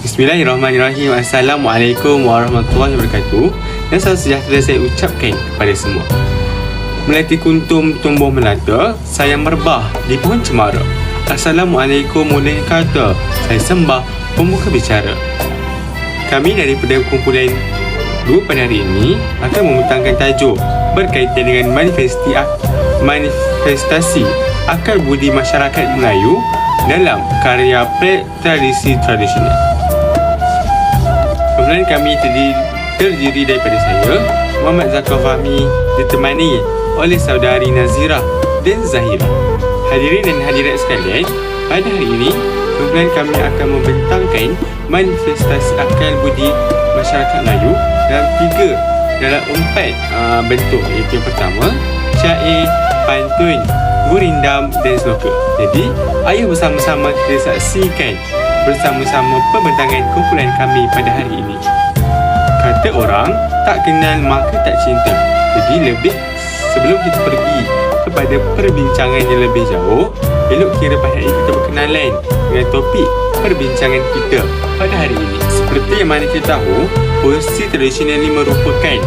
Bismillahirrahmanirrahim. Assalamualaikum warahmatullahi wabarakatuh. Dan salam sejahtera saya ucapkan kepada semua. Melati kuntum tumbuh melata, saya merbah di pohon cemara. Assalamualaikum mulanya kata, saya sembah pembuka bicara. Kami daripada kumpulan 2 pada hari ini akan membentangkan tajuk berkaitan dengan manifestasi akal budi masyarakat Melayu dalam karya tradisi tradisional. Kumpulan kami terdiri daripada saya, Muhammad Zakar Fahmi, ditemani oleh saudari Nazirah dan Zahira. Hadirin dan hadirat sekalian, pada hari ini kumpulan kami akan membentangkan manifestasi akal budi masyarakat Melayu dalam 4 bentuk, iaitu yang pertama syair, pantun, gurindam dan sloka. Jadi, ayo bersama-sama kita saksikan bersama-sama pembentangan kumpulan kami pada hari ini. Kata orang, tak kenal maka tak cinta. Jadi sebelum kita pergi kepada perbincangan yang lebih jauh, elok kira pada hari ini kita berkenalan dengan topik perbincangan kita pada hari ini. Seperti yang mana kita tahu, posisi tradisional ini merupakan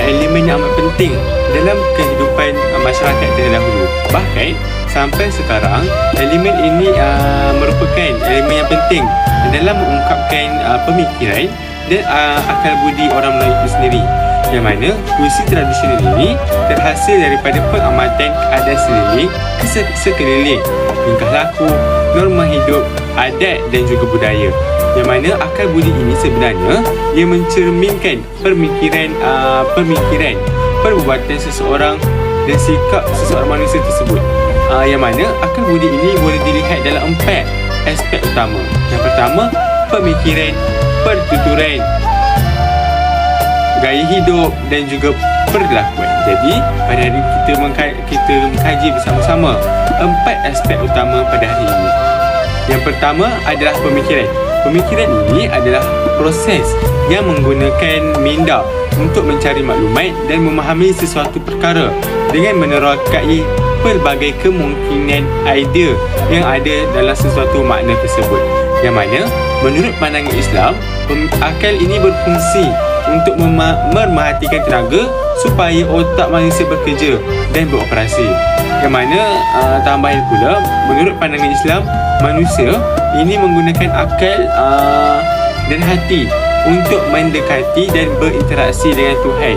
elemen yang amat penting dalam kehidupan masyarakat terdahulu. Bahkan sampai sekarang, elemen ini merupakan elemen yang penting dalam mengungkapkan pemikiran dan akal budi orang Melayu itu sendiri. Yang mana puisi tradisional ini terhasil daripada pengamatan keadaan sekeliling, tingkah laku, norma hidup, adat dan juga budaya. Yang mana akal budi ini sebenarnya ia mencerminkan pemikiran, perbuatan seseorang dan sikap seseorang manusia tersebut. Yang mana akal budi ini boleh dilihat dalam 4 aspek utama. Yang pertama, pemikiran, pertuturan, gaya hidup dan juga perlakuan. Jadi pada hari ini kita mengkaji bersama-sama 4 aspek utama pada hari ini. Yang pertama adalah pemikiran. Pemikiran ini adalah proses yang menggunakan minda untuk mencari maklumat dan memahami sesuatu perkara dengan menerokai pelbagai kemungkinan idea yang ada dalam sesuatu makna tersebut. Yang mana menurut pandangan Islam, akal ini berfungsi untuk memerhatikan tenaga supaya otak manusia bekerja dan beroperasi. Yang mana tambahan pula, menurut pandangan Islam, manusia ini menggunakan akal dan hati untuk mendekati dan berinteraksi dengan Tuhan.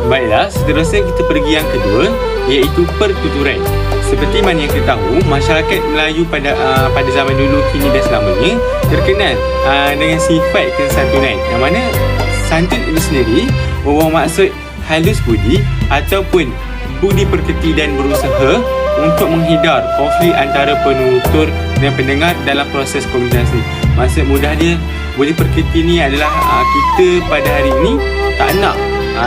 Baiklah, seterusnya kita pergi yang kedua, iaitu pertuturan. Seperti mana yang kita tahu, masyarakat Melayu pada zaman dulu, kini dan selamanya terkenal dengan sifat kesantunan. Yang mana santun ini sendiri membawa maksud halus budi ataupun budi perketi dan berusaha untuk menghindar konflik antara penutur dan pendengar dalam proses komunikasi. Maksud mudah dia, budi perketi ni adalah kita pada hari ini tak nak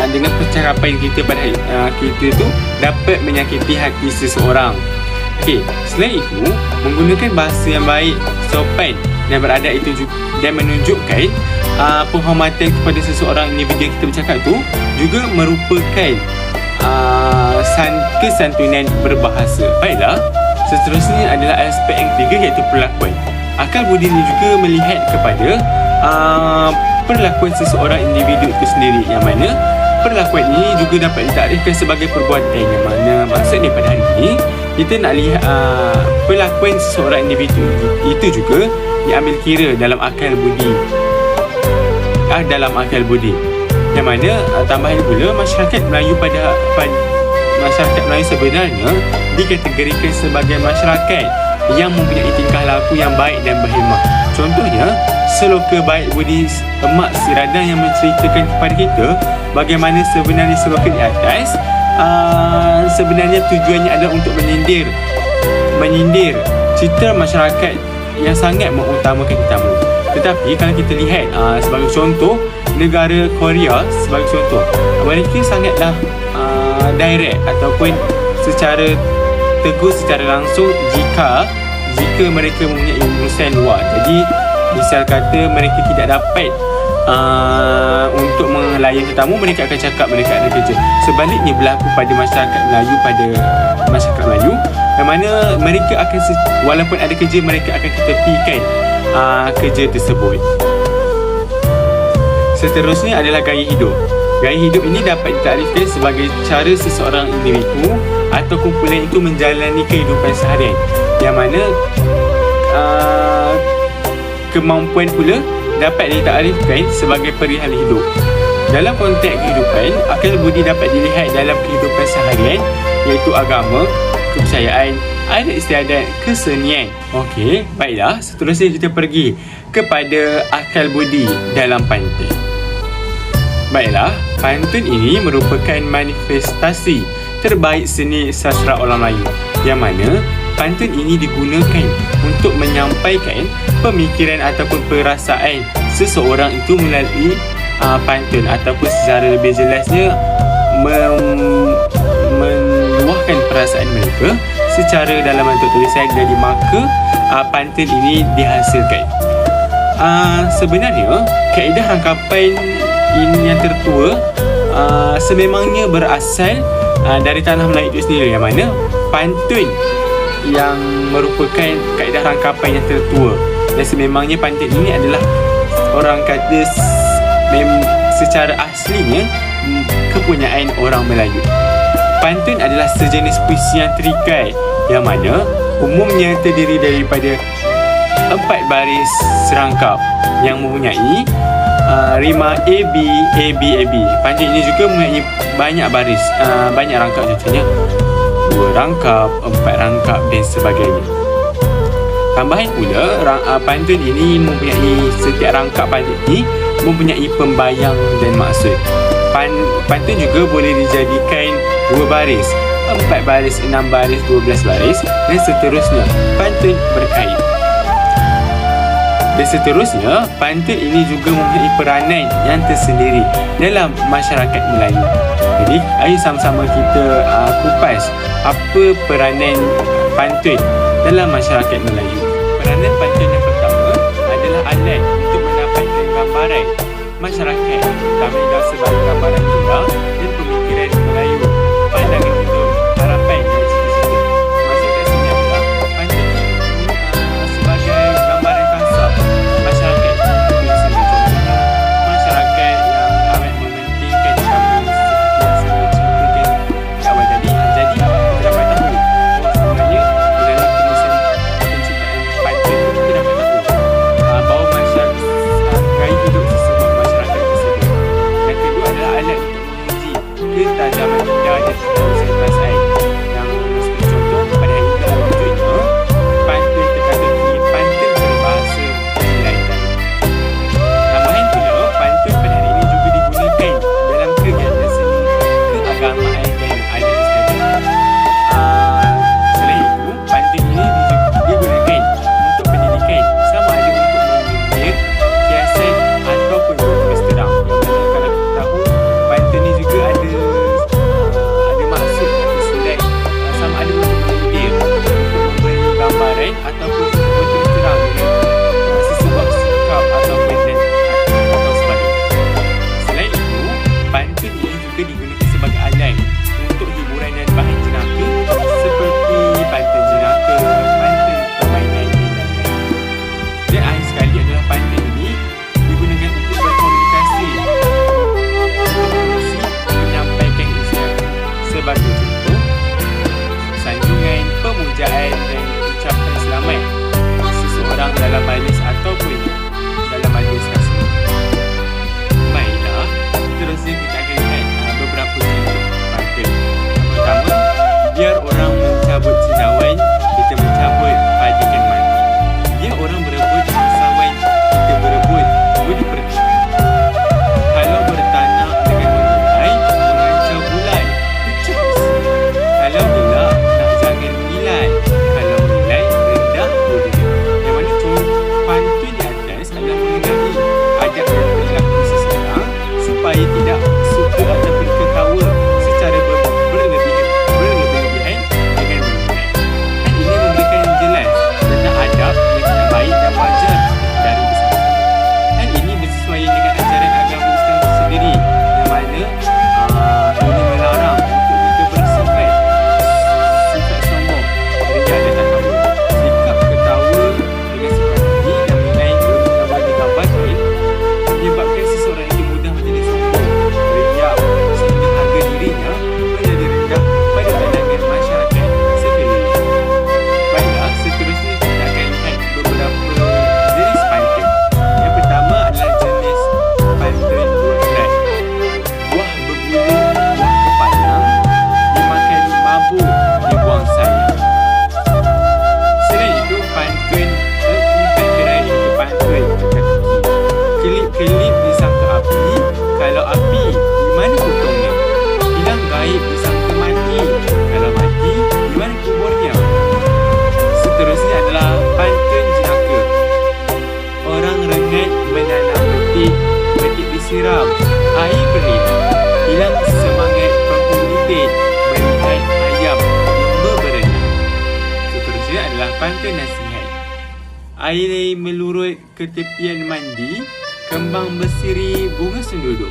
dengan percakapan kita pada kita tu dapat menyakiti hati seseorang. Okey, selain itu, menggunakan bahasa yang baik, sopan dan beradab itu dan menunjukkan penghormatan kepada seseorang individu yang kita bercakap tu juga merupakan kesantunan berbahasa. Baiklah, seterusnya adalah aspek yang ketiga, iaitu perlakuan. Akal budi ini juga melihat kepada perlakuan seseorang individu itu sendiri, yang mana perlakuan ini juga dapat ditakdirkan sebagai perbuatan. Yang mana maksudnya pada hari ini kita nak lihat perlakuan seseorang individu itu juga diambil kira dalam akal budi. Yang mana tambahan pula, masyarakat Melayu masyarakat Melayu sebenarnya dikategorikan sebagai masyarakat yang mempunyai tingkah laku yang baik dan berhemah. Contohnya, seloka baik budi Emak Siradan yang menceritakan kepada kita bagaimana sebenarnya seloka di atas sebenarnya tujuannya adalah untuk menyindir citra masyarakat yang sangat mengutamakan tetamu. Tetapi kalau kita lihat sebagai contoh, negara Korea sebagai contoh, mereka sangatlah direct ataupun secara tegur secara langsung jika mereka mempunyai urusan luar. Jadi misal kata mereka tidak dapat untuk melayan tetamu, mereka akan cakap mereka ada kerja. Sebaliknya berlaku pada masyarakat Melayu, yang mana mereka akan walaupun ada kerja, mereka akan ketepikan kerja tersebut. Seterusnya adalah gaya hidup. Gaya hidup ini dapat ditarifkan sebagai cara seseorang individu atau kumpulan itu menjalani kehidupan seharian, yang mana kemampuan pula dapat ditarifkan sebagai perihal hidup. Dalam konteks kehidupan, akal budi dapat dilihat dalam kehidupan seharian, iaitu agama, kepercayaan, adat istiadat, kesenian. Okey, baiklah, seterusnya kita pergi kepada akal budi dalam pantun. Baiklah, pantun ini merupakan manifestasi terbaik seni sastra orang Melayu, yang mana pantun ini digunakan untuk menyampaikan pemikiran ataupun perasaan seseorang itu melalui pantun, ataupun secara lebih jelasnya meluahkan perasaan mereka secara dalam bentuk tulisan. Jadi maka pantun ini dihasilkan. Sebenarnya kaedah rangkapan ini yang tertua sememangnya berasal dari tanah Melayu itu sendiri, yang mana pantun yang merupakan kaedah rangkapan yang tertua, dan sememangnya pantun ini adalah orang kata secara aslinya kepunyaan orang Melayu. Pantun adalah sejenis puisi yang terikat, yang mana umumnya terdiri daripada 4 baris serangkap yang mempunyai rima A, B, A, B, A, B. Pantun ini juga mempunyai banyak baris, banyak rangkap, contohnya 2 rangkap, 4 rangkap dan sebagainya. Tambahan pula, pantun ini mempunyai, setiap rangkap pantun ini mempunyai pembayang dan maksud. Pantun juga boleh dijadikan 2 baris, 4 baris, 6 baris, 12 baris dan seterusnya. Pantun berkait. Dan seterusnya, pantun ini juga mempunyai peranan yang tersendiri dalam masyarakat Melayu. Jadi, ayo sama-sama kita kupas apa peranan pantun dalam masyarakat Melayu. Peranan pantun yang pertama adalah alat untuk mendapatkan gambaran masyarakat, terutama dalam sebagai gambaran kita dan pemikiran Melayu, pandangan hidup, harapan dan cita-cita. Maksud kat sini adalah pantun sebagai gambaran kasar masyarakat. Misalnya contohnya masyarakat yang amat mementingkan agama seperti yang saya ceritakan di awal tadi. Jadi kita dapat tahu sebenarnya dalam penulisan penciptaan pantun kita dapat tahu bahawa masyarakat gaya hidup sesebuah masyarakat tersebut. Yang kedua adalah alat untuk menguji ketajaman lidah dan penulisan perasaan. Yang seperti contoh pada hari ini dalam wujudnya pantun teka-teki, pantun berbahasa Melayu. Tambahan pula, pantun pada hari ini juga digunakan dalam kegiatan seni keagamaan dan adat istiadat. Selain itu, pantun ini digunakan untuk pendidikan, sama ada untuk menyindir, kiasan ataupun bertulis terang. Yang mana kalau kita tahu, pantun ini juga ada maksud terselek, sama ada untuk menyindir, untuk memberi gambaran ataupun bertulis terang dengan sesebuah sikap ataupun atau sebagainya. Selain itu, pantun ini juga digunakan sebagai alat untuk hiburan dan bahan jenaka seperti pantun jenaka, pantun permainan dan lain-lain. Dan akhir sekali adalah pantun ini digunakan untuk berkomunikasi, untuk berfungsi menyampaikan isian. Sebagai contoh, sanjungan, pemujaan dan ucapan selamat seseorang dalam majlis ataupun dalam majlis kasih. Baiklah, seterusnya kita akan lihat beberapa contoh pantun. Yang pertama, biar orang mencabut cendawan, kita mencabut padikan mati. Biar orang berebut usahawan, kita berebut budi pergi. Kalau bertanah dengan menilai, mengancam bulan, ucap isi. Kalau gelap, nak jangan menilai. Kalau menilai, rendah budi. Yang mana pantun nasihat. Air melurut ke tepian mandi, kembang bersiri bunga senduduk.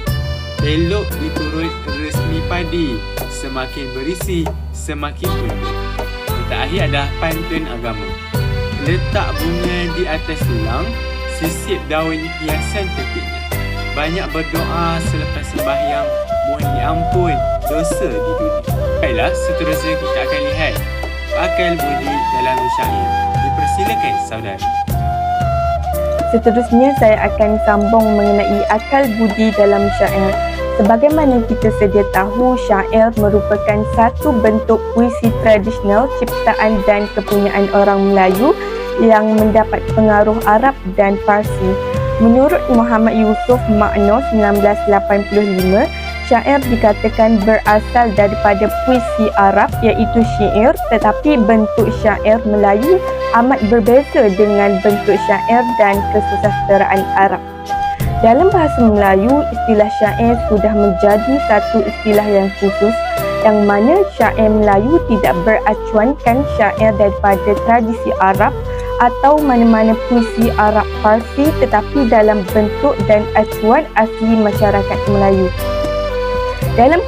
Elok diturut resmi padi, semakin berisi, semakin tunduk. Yang terakhir adalah pantun agama. Letak bunga di atas tulang, sisip daun hiasan tepinya. Banyak berdoa selepas sembahyang, mohon diampun dosa di dunia. Baiklah, seterusnya kita akan lihat akal budi dalam syair. Dipersilakan saudari. Seterusnya saya akan sambung mengenai akal budi dalam syair. Sebagaimana kita sedia tahu, syair merupakan satu bentuk puisi tradisional ciptaan dan kepunyaan orang Melayu yang mendapat pengaruh Arab dan Parsi. Menurut Muhammad Yusuf Makno 1985, syair dikatakan berasal daripada puisi Arab iaitu syair, tetapi bentuk syair Melayu amat berbeza dengan bentuk syair dan kesusasteraan Arab. Dalam bahasa Melayu, istilah syair sudah menjadi satu istilah yang khusus yang mana syair Melayu tidak beracuankan syair daripada tradisi Arab atau mana-mana puisi Arab Parsi, tetapi dalam bentuk dan acuan asli masyarakat Melayu. Dalam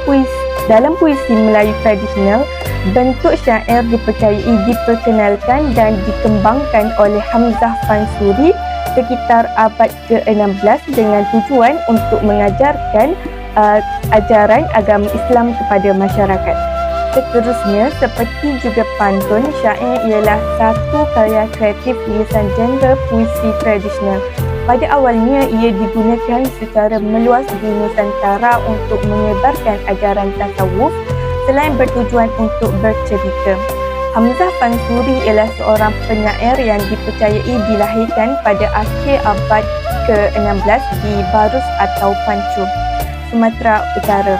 puisi Melayu tradisional, bentuk syair dipercayai diperkenalkan dan dikembangkan oleh Hamzah Fansuri sekitar abad ke-16 dengan tujuan untuk mengajarkan ajaran agama Islam kepada masyarakat. Seterusnya, seperti juga pantun, syair ialah satu karya kreatif lisan genre puisi tradisional. Pada awalnya, ia digunakan secara meluas di Nusantara untuk menyebarkan ajaran tasawuf selain bertujuan untuk bercerita. Hamzah Fansuri ialah seorang penyair yang dipercayai dilahirkan pada akhir abad ke-16 di Barus atau Pancur, Sumatera Utara.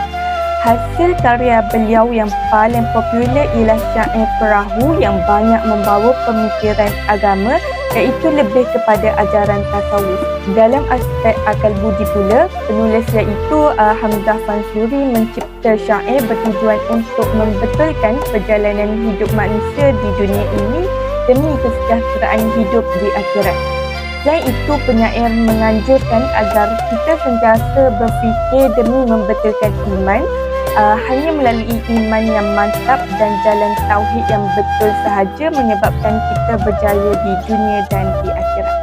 Hasil karya beliau yang paling popular ialah syair Perahu yang banyak membawa pemikiran agama iaitu lebih kepada ajaran tasawuf. Dalam aspek akal budi pula, penulis iaitu Hamzah Fansuri mencipta syair bertujuan untuk membetulkan perjalanan hidup manusia di dunia ini demi kesejahteraan hidup di akhirat. Selain itu, penyair menganjurkan agar kita sentiasa berfikir demi membetulkan iman. Hanya melalui iman yang mantap dan jalan tauhid yang betul sahaja menyebabkan kita berjaya di dunia dan di akhirat.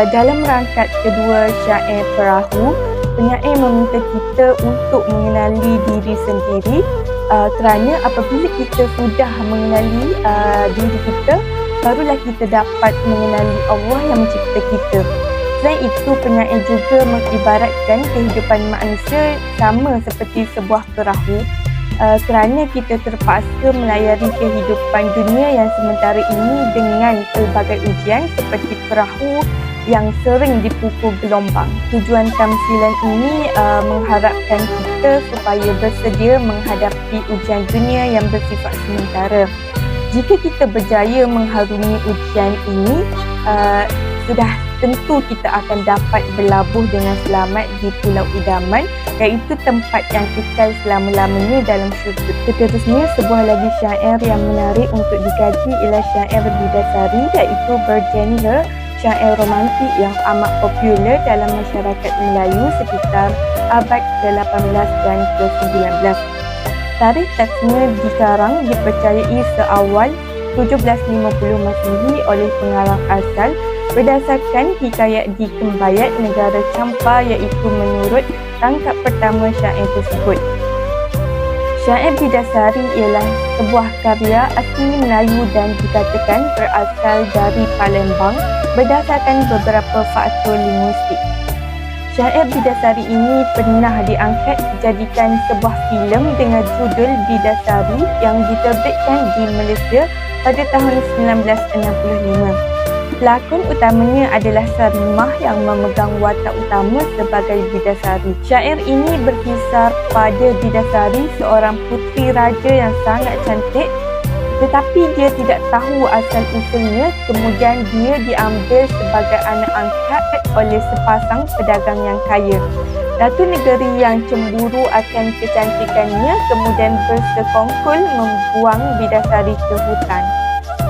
Dalam rangkaian kedua syair Perahu, penyair meminta kita untuk mengenali diri sendiri kerana apabila kita sudah mengenali diri kita, barulah kita dapat mengenali Allah yang mencipta kita. Selain itu, penyair juga mengibaratkan kehidupan manusia sama seperti sebuah perahu kerana kita terpaksa melayari kehidupan dunia yang sementara ini dengan pelbagai ujian seperti perahu yang sering dipukul gelombang. Tujuan tamsilan ini mengharapkan kita supaya bersedia menghadapi ujian dunia yang bersifat sementara. Jika kita berjaya mengharungi ujian ini, sudah tentu kita akan dapat berlabuh dengan selamat di Pulau Idaman, iaitu tempat yang kekal selama-lamanya dalam syurga. Seterusnya, sebuah lagu syair yang menarik untuk dikaji ialah syair Bidasari, iaitu bergenre syair romantik yang amat popular dalam masyarakat Melayu sekitar abad ke-18 dan ke-19. Tarikh teksnya dikarang dipercayai seawal 1750 Masihi oleh pengarang asal berdasarkan hikayat di Kembayat negara Champa, iaitu menurut rangkap pertama syair tersebut. Syair Bidasari ialah sebuah karya asli Melayu dan dikatakan berasal dari Palembang berdasarkan beberapa faktor linguistik. Syair Bidasari ini pernah diangkat dijadikan sebuah filem dengan judul Bidasari yang diterbitkan di Malaysia pada tahun 1965. Pelakon utamanya adalah Sarimah yang memegang watak utama sebagai Bidasari. Syair ini berkisar pada Bidasari, seorang puteri raja yang sangat cantik, tetapi dia tidak tahu asal-usulnya. Kemudian dia diambil sebagai anak angkat oleh sepasang pedagang yang kaya. Ratu negeri yang cemburu akan kecantikannya kemudian bersekongkol membuang Bidasari ke hutan.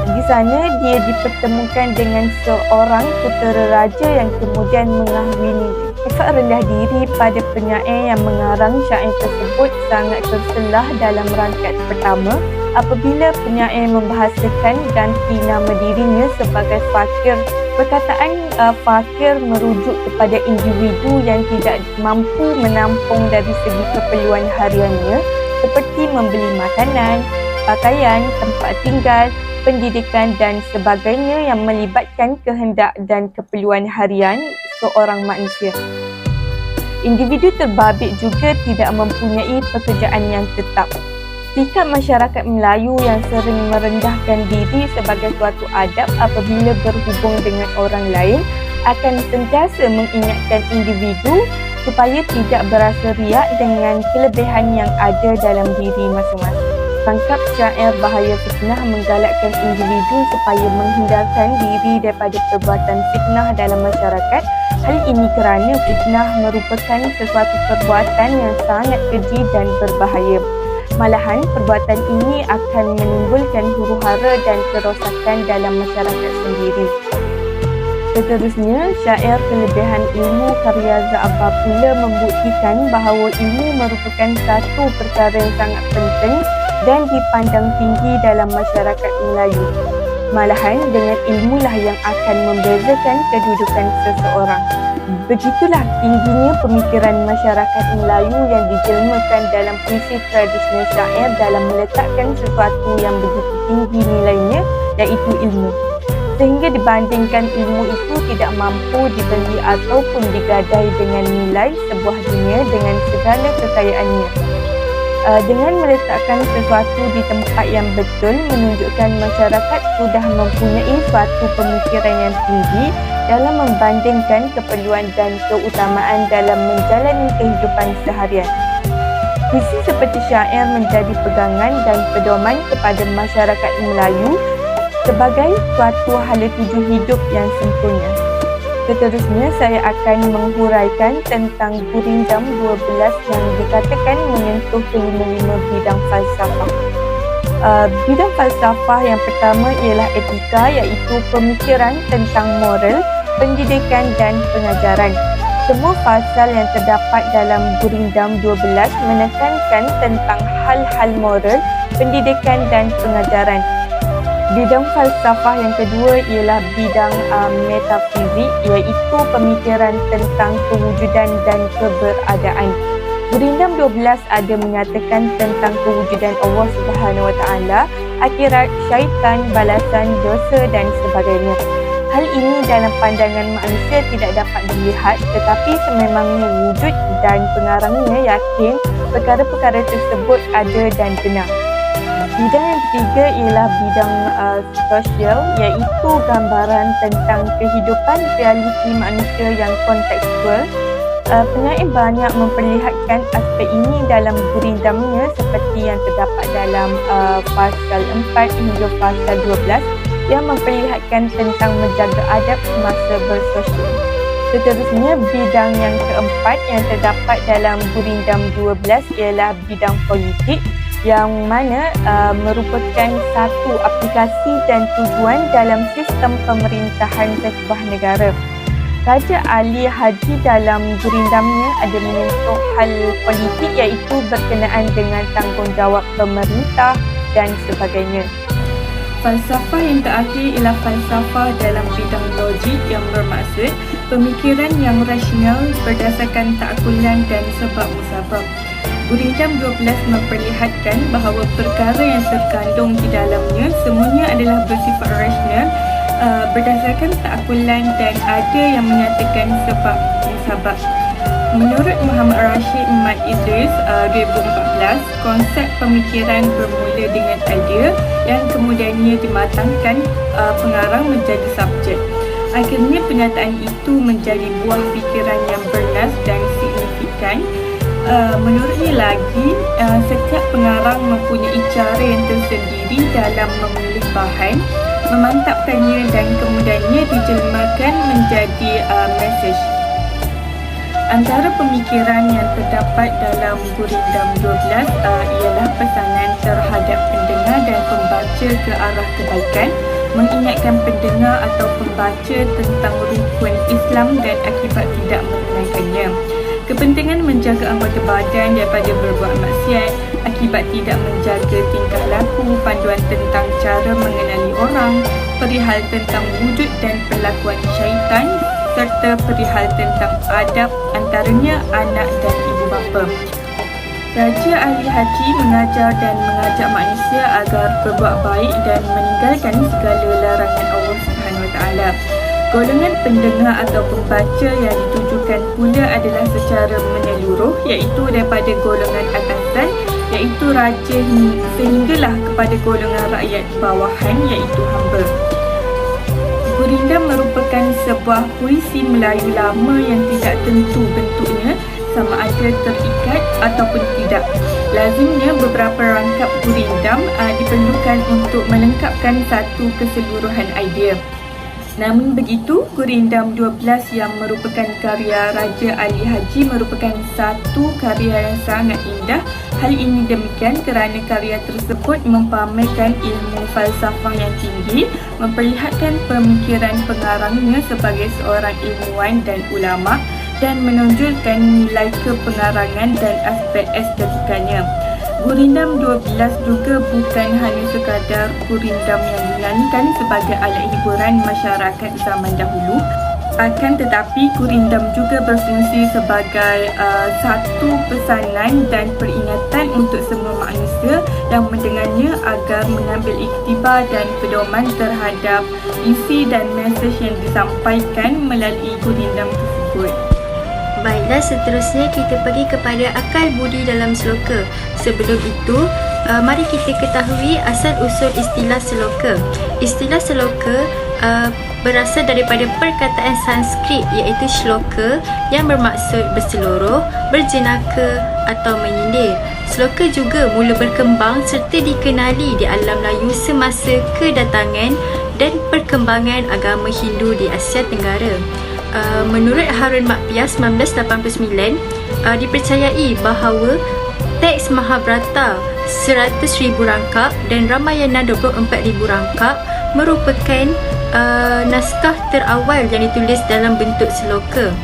Di sana dia dipertemukan dengan seorang putera raja yang kemudian mengahwininya. Sifat rendah diri pada penyair yang mengarang syair tersebut sangat terselah dalam rangkaian pertama apabila penyair membahasakan ganti nama dirinya sebagai fakir. Perkataan fakir merujuk kepada individu yang tidak mampu menampung dari segi keperluan hariannya seperti membeli makanan, pakaian, tempat tinggal, pendidikan dan sebagainya yang melibatkan kehendak dan keperluan harian seorang manusia. Individu terbabit juga tidak mempunyai pekerjaan yang tetap. Sikap masyarakat Melayu yang sering merendahkan diri sebagai suatu adab apabila berhubung dengan orang lain akan sentiasa mengingatkan individu supaya tidak berasa riak dengan kelebihan yang ada dalam diri masing-masing. Rangkap syair Bahaya Fitnah menggalakkan individu supaya menghindarkan diri daripada perbuatan fitnah dalam masyarakat. Hal ini kerana fitnah merupakan sesuatu perbuatan yang sangat keji dan berbahaya. Malahan, perbuatan ini akan menimbulkan huru-hara dan kerosakan dalam masyarakat sendiri. Seterusnya, syair Kelebihan Ilmu karya Za'bar pula membuktikan bahawa ilmu merupakan satu perkara yang sangat penting dan dipandang tinggi dalam masyarakat Melayu. Malahan, dengan ilmulah yang akan membezakan kedudukan seseorang. Begitulah tingginya pemikiran masyarakat Melayu yang dijelmakan dalam puisi tradisional syair dalam meletakkan sesuatu yang begitu tinggi nilainya, iaitu ilmu. Sehingga dibandingkan ilmu itu tidak mampu dibeli ataupun digadai dengan nilai sebuah dunia dengan segala kekayaannya. Dengan meletakkan sesuatu di tempat yang betul menunjukkan masyarakat sudah mempunyai suatu pemikiran yang tinggi dalam membandingkan keperluan dan keutamaan dalam menjalani kehidupan seharian. Puisi seperti syair menjadi pegangan dan pedoman kepada masyarakat Melayu sebagai suatu hala tuju hidup yang sempurna. Seterusnya, saya akan menghuraikan tentang Gurindam 12 yang dikatakan menyentuh kelima-lima bidang falsafah. Bidang falsafah yang pertama ialah etika, iaitu pemikiran tentang moral, pendidikan dan pengajaran. Semua pasal yang terdapat dalam Gurindam 12 menekankan tentang hal-hal moral, pendidikan dan pengajaran. Bidang falsafah yang kedua ialah bidang metafizik, iaitu pemikiran tentang kewujudan dan keberadaan. Gurindam 12 ada menyatakan tentang kewujudan Allah Subhanahu Wa Taala, akhirat, syaitan, balasan, dosa dan sebagainya. Hal ini dalam pandangan manusia tidak dapat dilihat, tetapi sememangnya wujud dan pengarangnya yakin perkara-perkara tersebut ada dan benar. Bidang yang ketiga ialah bidang sosial, iaitu gambaran tentang kehidupan realiti manusia yang kontekstual. Penyair banyak memperlihatkan aspek ini dalam gurindamnya seperti yang terdapat dalam pasal 4 hingga pasal 12 yang memperlihatkan tentang menjaga adab semasa bersosial. Seterusnya, bidang yang keempat yang terdapat dalam Gurindam 12 ialah bidang politik, yang mana merupakan satu aplikasi dan tujuan dalam sistem pemerintahan sebuah negara. Raja Ali Haji dalam Gurindamnya ada menyentuh hal politik, iaitu berkenaan dengan tanggungjawab pemerintah dan sebagainya. Falsafah yang terakhir ialah falsafah dalam bidang logik, yang bermaksud pemikiran yang rasional berdasarkan ta'akulan dan sebab musabab. Gurindam 12 memperlihatkan bahawa perkara yang terkandung di dalamnya semuanya adalah bersifat rasional, berdasarkan ta'akulan dan ada yang menyatakan sebab musabab. Menurut Muhammad Rashid Mat Idris 2014, konsep pemikiran bermula dengan idea yang kemudiannya dimatangkan pengarang menjadi subjek. Akhirnya penyataan itu menjadi buah fikiran yang bernas dan signifikan. Menurutnya lagi, setiap pengarang mempunyai cara yang tersendiri dalam memilih bahan, memantapkannya dan kemudiannya dijelmakan menjadi mesej. Antara pemikiran yang terdapat dalam Gurindam 12 ialah pesanan terhadap pendengar dan pembaca ke arah kebaikan, mengingatkan pendengar atau pembaca tentang rukun Islam dan akibat tidak menunaikannya. Kepentingan menjaga anggota badan daripada berbuat maksiat akibat tidak menjaga tingkah laku, panduan tentang cara mengenali orang, perihal tentang wujud dan perlakuan syaitan, serta perihal tentang adab antaranya anak dan ibu bapa. Raja Ahli Haji mengajar dan mengajak manusia agar berbuat baik dan meninggalkan segala larangan Allah Subhanahu Wa Taala. Golongan pendengar atau pembaca yang ditujukan pula adalah secara menyeluruh, iaitu daripada golongan atasan, iaitu raja sehinggalah kepada golongan rakyat bawahan, iaitu hamba. Gurindam merupakan sebuah puisi Melayu lama yang tidak tentu bentuknya, sama ada terikat ataupun tidak. Lazimnya beberapa rangkap gurindam diperlukan untuk melengkapkan satu keseluruhan idea. Namun begitu, Gurindam 12 yang merupakan karya Raja Ali Haji merupakan satu karya yang sangat indah. Hal ini demikian kerana karya tersebut mempamerkan ilmu falsafah yang tinggi, memperlihatkan pemikiran pengarangnya sebagai seorang ilmuwan dan ulama, dan menonjolkan nilai kepengarangan dan aspek estetikanya. Gurindam 12 juga bukan hanya sekadar gurindam yang dinyanyikan sebagai alat hiburan masyarakat zaman dahulu, akan tetapi gurindam juga berfungsi sebagai satu pesanan dan peringatan untuk semua manusia yang mendengarnya agar mengambil iktibar dan pedoman terhadap isi dan mesej yang disampaikan melalui gurindam tersebut. Baiklah, seterusnya kita pergi kepada akal budi dalam seloka. Sebelum itu, mari kita ketahui asal-usul istilah seloka. Istilah seloka berasal daripada perkataan Sanskrit iaitu shloka yang bermaksud berseluruh, berjenaka atau menyindir. Seloka juga mula berkembang serta dikenali di alam Melayu semasa kedatangan dan perkembangan agama Hindu di Asia Tenggara. Menurut Harun Makpias 1989, dipercayai bahawa teks Mahabharata 100,000 rangkap dan Ramayana 24,000 rangkap merupakan naskah terawal yang ditulis dalam bentuk seloka.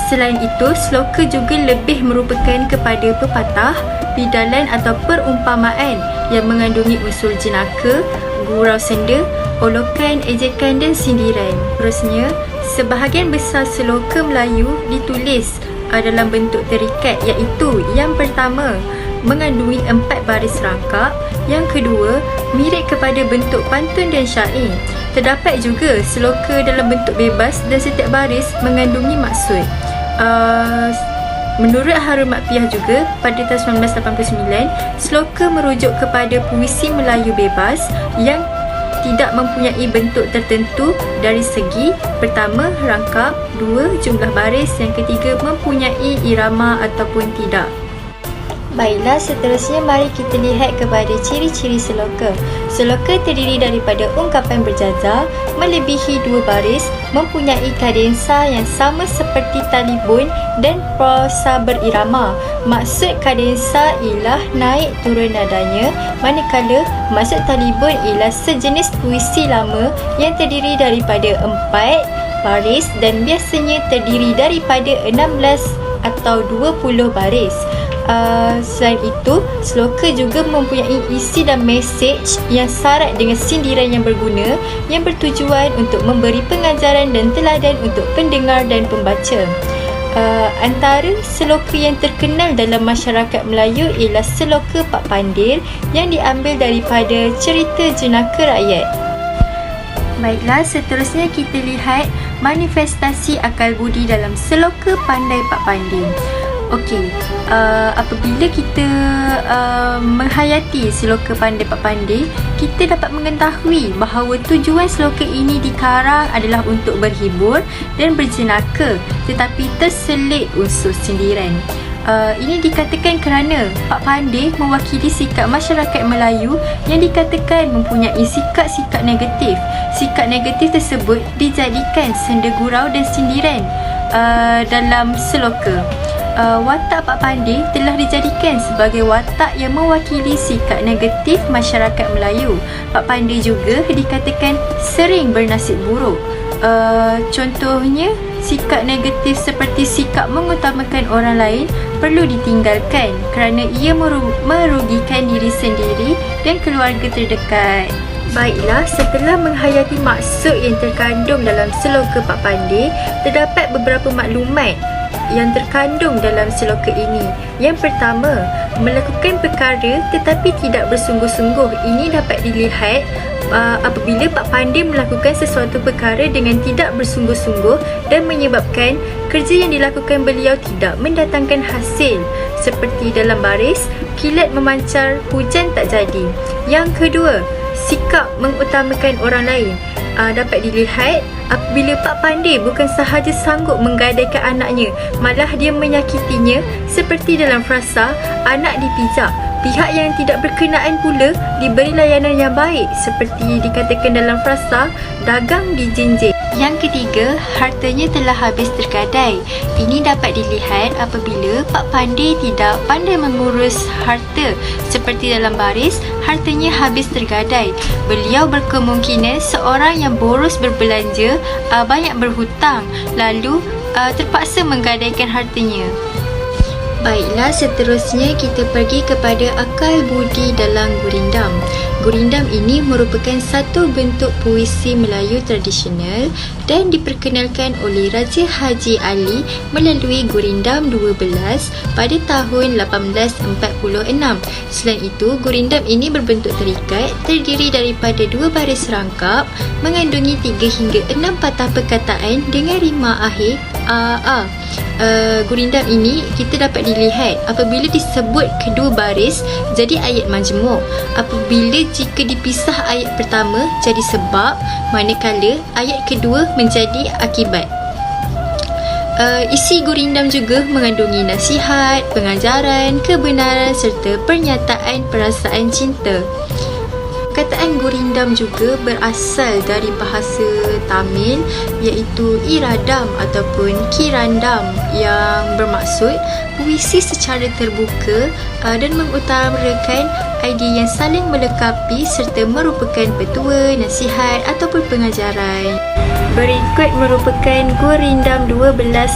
Selain itu, seloka juga lebih merupakan kepada pepatah, bidalan atau perumpamaan yang mengandungi unsur jenaka, gurau senda, olokan, ejekan dan sindiran. Terusnya, sebahagian besar seloka Melayu ditulis dalam bentuk terikat, iaitu yang pertama mengandungi 4 baris rangkap, yang kedua mirip kepada bentuk pantun dan syair. Terdapat juga seloka dalam bentuk bebas dan setiap baris mengandungi maksud. Menurut Harun Makpiah juga, pada tahun 1989, seloka merujuk kepada puisi Melayu bebas yang tidak mempunyai bentuk tertentu dari segi pertama rangkap, dua jumlah baris, yang ketiga mempunyai irama ataupun tidak. Baiklah, seterusnya mari kita lihat kepada ciri-ciri seloka. Seloka terdiri daripada ungkapan berjajar, melebihi 2 baris, mempunyai kadensa yang sama seperti talibun dan prosa berirama. Maksud kadensa ialah naik turun nadanya, manakala maksud talibun ialah sejenis puisi lama yang terdiri daripada 4 baris dan biasanya terdiri daripada 16 atau 20 baris. Selain itu, seloka juga mempunyai isi dan mesej yang syarat dengan sindiran yang berguna, yang bertujuan untuk memberi pengajaran dan teladan untuk pendengar dan pembaca. Antara seloka yang terkenal dalam masyarakat Melayu ialah seloka Pak Pandir yang diambil daripada cerita jenaka rakyat. Baiklah, seterusnya kita lihat manifestasi akal budi dalam seloka Pandai Pak Pandir. Okey, apabila kita menghayati seloka Pandai Pak Pandir, kita dapat mengetahui bahawa tujuan seloka ini dikarang adalah untuk berhibur dan berjenaka, tetapi terselit unsur sindiran. Ini dikatakan kerana Pak Pandir mewakili sikap masyarakat Melayu yang dikatakan mempunyai sikap-sikap negatif. Sikap negatif tersebut dijadikan senda gurau dan sindiran dalam seloka. watak Pak Pandey telah dijadikan sebagai watak yang mewakili sikap negatif masyarakat Melayu. Pak Pandey juga dikatakan sering bernasib buruk. Contohnya, sikap negatif seperti sikap mengutamakan orang lain perlu ditinggalkan kerana ia merugikan diri sendiri dan keluarga terdekat. Baiklah, setelah menghayati maksud yang terkandung dalam slogan Pak Pandey, terdapat beberapa maklumat yang terkandung dalam slogan ini. Yang pertama, melakukan perkara tetapi tidak bersungguh-sungguh. Ini dapat dilihat apabila Pak Pandey melakukan sesuatu perkara dengan tidak bersungguh-sungguh dan menyebabkan kerja yang dilakukan beliau tidak mendatangkan hasil. Seperti dalam baris, kilat memancar, hujan tak jadi. Yang kedua, sikap mengutamakan orang lain. Dapat dilihat apabila Pak Pandey bukan sahaja sanggup menggadaikan anaknya, malah dia menyakitinya, seperti dalam frasa anak dipijak. Pihak yang tidak berkenaan pula diberi layanan yang baik, seperti dikatakan dalam frasa dagang dijinjing. Yang ketiga, hartanya telah habis tergadai. Ini dapat dilihat apabila Pak Pandey tidak pandai mengurus harta, seperti dalam baris hartanya habis tergadai. Beliau berkemungkinan seorang yang boros berbelanja, banyak berhutang, lalu terpaksa menggadaikan hartanya. Baiklah, seterusnya kita pergi kepada akal budi dalam gurindam. Gurindam ini merupakan satu bentuk puisi Melayu tradisional dan diperkenalkan oleh Raja Haji Ali melalui Gurindam 12 pada tahun 1846. Selain itu, gurindam ini berbentuk terikat, terdiri daripada 2 baris rangkap, mengandungi 3 hingga 6 patah perkataan dengan rima akhir a. Gurindam ini kita dapat dilihat apabila disebut kedua baris jadi ayat majmuk, apabila jika dipisah ayat pertama jadi sebab, manakala ayat kedua menjadi akibat. Isi gurindam juga mengandungi nasihat, pengajaran, kebenaran serta pernyataan perasaan cinta. Perkataan gurindam juga berasal dari bahasa Tamil iaitu iradam ataupun kirandam, yang bermaksud puisi secara terbuka dan mengutarakan idea yang saling melengkapi serta merupakan petua, nasihat ataupun pengajaran. Berikut merupakan Gurindam 12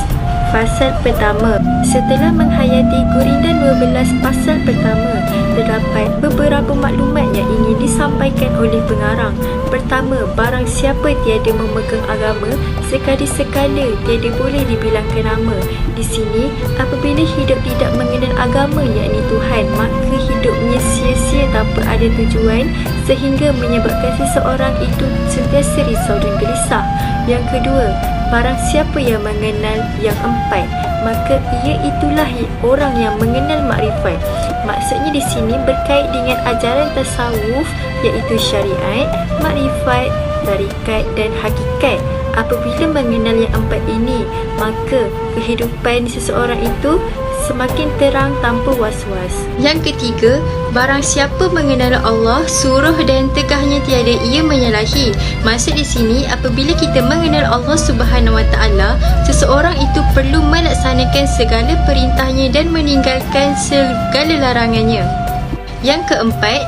Fasal pertama. Setelah menghayati Gurindam 12 Fasal pertama, terdapat beberapa maklumat yang ingin disampaikan oleh pengarang. Pertama, barang siapa tiada memegang agama, sekali-sekala tiada boleh dibilangkan nama. Di sini, apabila hidup tidak mengenal agama yakni Tuhan, maka hidupnya sia-sia tanpa ada tujuan sehingga menyebabkan seseorang itu sentiasa risau dan gelisah. Yang kedua, barang siapa yang mengenal yang empat, maka ia itulah orang yang mengenal makrifat. Maksudnya di sini berkait dengan ajaran tasawuf iaitu syariat, makrifat, tarikat dan hakikat. Apabila mengenal yang empat ini, maka kehidupan seseorang itu semakin terang tanpa was-was. Yang ketiga, barang siapa mengenal Allah, suruh dan tegahnya tiada ia menyalahi. Maksud di sini, apabila kita mengenal Allah Subhanahu Wa Taala, seseorang itu perlu melaksanakan segala perintahnya dan meninggalkan segala larangannya. Yang keempat,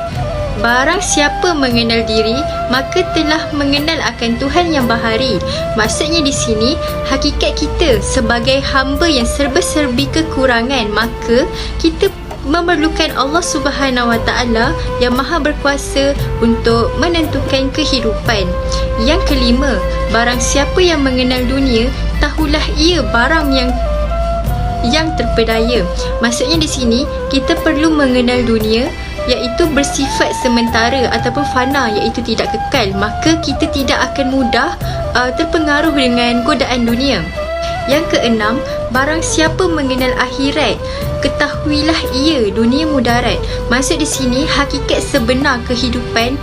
barang siapa mengenal diri, maka telah mengenal akan Tuhan yang bahari. Maksudnya di sini, hakikat kita sebagai hamba yang serba-serbi kekurangan, maka kita memerlukan Allah Subhanahu Wa Taala yang maha berkuasa untuk menentukan kehidupan. Yang kelima, barang siapa yang mengenal dunia, tahulah ia barang yang terpedaya. Maksudnya di sini, kita perlu mengenal dunia iaitu bersifat sementara ataupun fana, iaitu tidak kekal, maka kita tidak akan mudah terpengaruh dengan godaan dunia. Yang keenam, barang siapa mengenal akhirat, ketahuilah ia dunia mudarat. Maksud di sini, hakikat sebenar kehidupan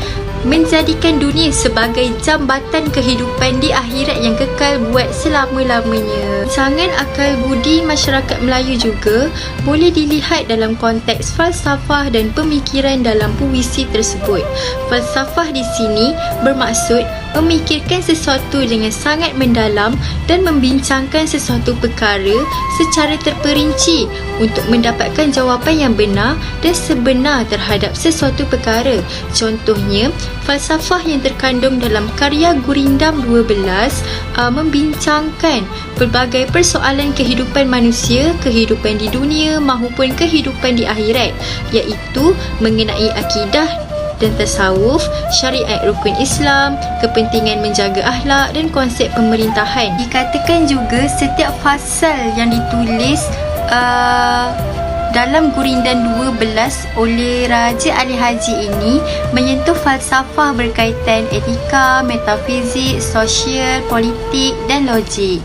menjadikan dunia sebagai jambatan kehidupan di akhirat yang kekal buat selama-lamanya. Rancangan akal budi masyarakat Melayu juga boleh dilihat dalam konteks falsafah dan pemikiran dalam puisi tersebut. Falsafah di sini bermaksud memikirkan sesuatu dengan sangat mendalam dan membincangkan sesuatu perkara secara terperinci untuk mendapatkan jawapan yang benar dan sebenar terhadap sesuatu perkara. Contohnya, falsafah yang terkandung dalam karya Gurindam 12 membincangkan pelbagai persoalan kehidupan manusia, kehidupan di dunia maupun kehidupan di akhirat, iaitu mengenai akidah dan tasawuf, syariat rukun Islam, kepentingan menjaga akhlak dan konsep pemerintahan. Dikatakan juga setiap fasal yang ditulis dalam Gurindam 12 oleh Raja Ali Haji ini menyentuh falsafah berkaitan etika, metafizik, sosial, politik dan logik.